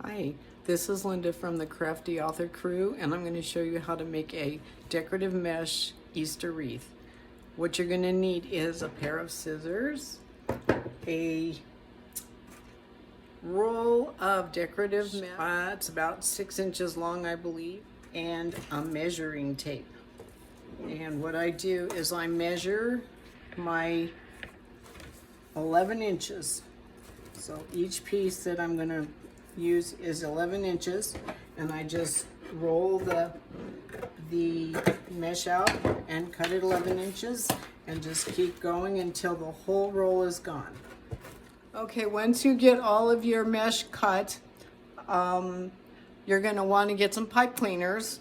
Hi, this is Linda from the Crafty Author Crew, and I'm going to show you how to make a decorative mesh Easter wreath. What you're going to need is a pair of scissors, a roll of decorative mesh, it's about 6 inches long I believe, and a measuring tape. And what I do is I measure my 11 inches. So each piece that I'm going to use is 11 inches, and I just roll the mesh out and cut it 11 inches and just keep going until the whole roll is gone. Okay, once you get all of your mesh cut, you're going to want to get some pipe cleaners.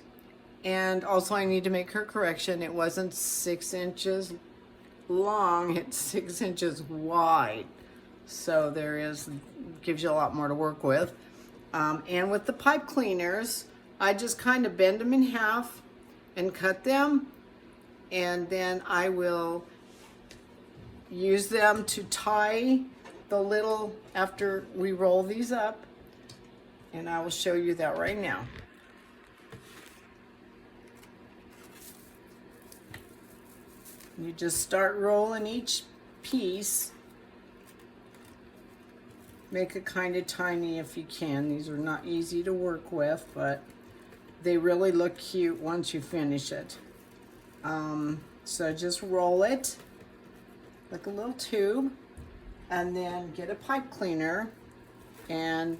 And also I need to make her correction. It wasn't 6 inches long, it's 6 inches wide. So gives you a lot more to work with. And with the pipe cleaners, I just kind of bend them in half and cut them. And then I will use them to tie the little, after we roll these up. And I will show you that right now. You just start rolling each piece. Make it kind of tiny if you can. These are not easy to work with, but they really look cute once you finish it. So just roll it like a little tube, and then get a pipe cleaner and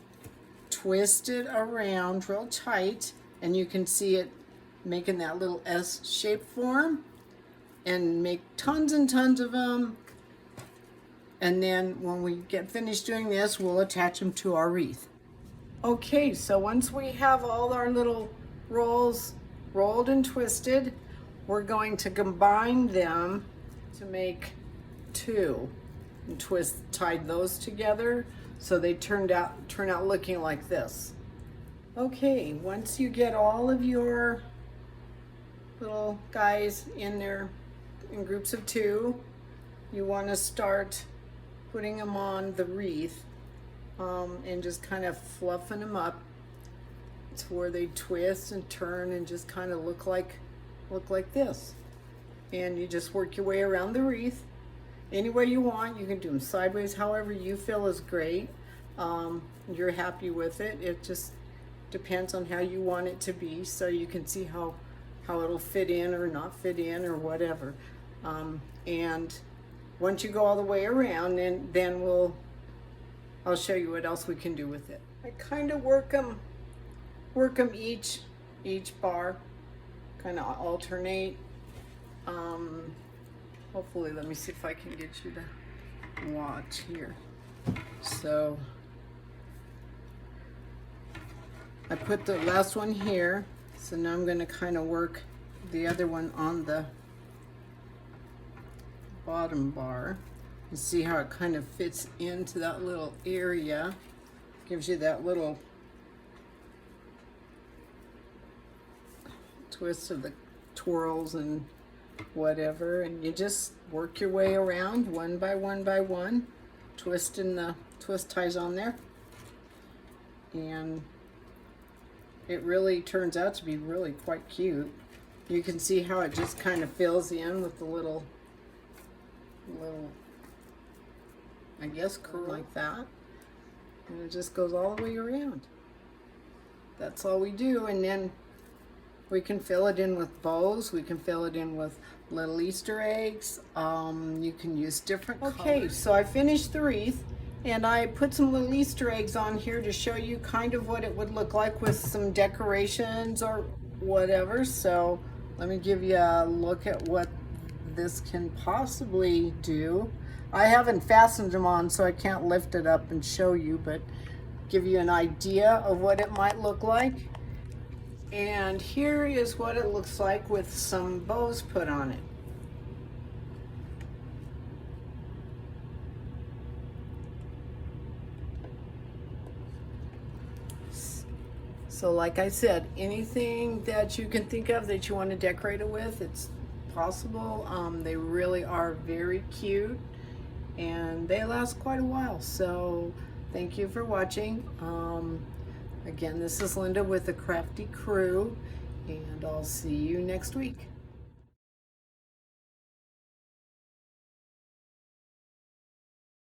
twist it around real tight, and you can see it making that little S-shaped form, and make tons and tons of them. And then when we get finished doing this, we'll attach them to our wreath. Okay, so once we have all our little rolls rolled and twisted, we're going to combine them to make two and tie those together so they turn out looking like this. Okay, once you get all of your little guys in there in groups of two, you want to start putting them on the wreath and just kind of fluffing them up to where they twist and turn and just kind of look like this. And you just work your way around the wreath any way you want. You can do them sideways, however you feel is great. You're happy with it. It just depends on how you want it to be, so you can see how it'll fit in or not fit in or whatever. And once you go all the way around, then I'll show you what else we can do with it. I kind of work them each bar, kind of alternate. Hopefully, let me see if I can get you to watch here. So I put the last one here, so now I'm going to kind of work the other one on the bottom bar and see how it kind of fits into that little area. Gives you that little twist of the twirls and whatever, and you just work your way around one by one, twisting the twist ties on there, and it really turns out to be really quite cute. You can see how it just kind of fills in with the little I guess curl like that, and it just goes all the way around. That's all we do. And then we can fill it in with bows, we can fill it in with little Easter eggs. You can use different colors. Okay, so I finished the wreath, and I put some little Easter eggs on here to show you kind of what it would look like with some decorations or whatever. So let me give you a look at what this can possibly do. I haven't fastened them on, so I can't lift it up and show you, but give you an idea of what it might look like. And here is what it looks like with some bows put on it. So like I said, anything that you can think of that you want to decorate it with, it's possible. They really are very cute, and they last quite a while. So thank you for watching. Again, this is Linda with the Crafty crew, and I'll see you next week.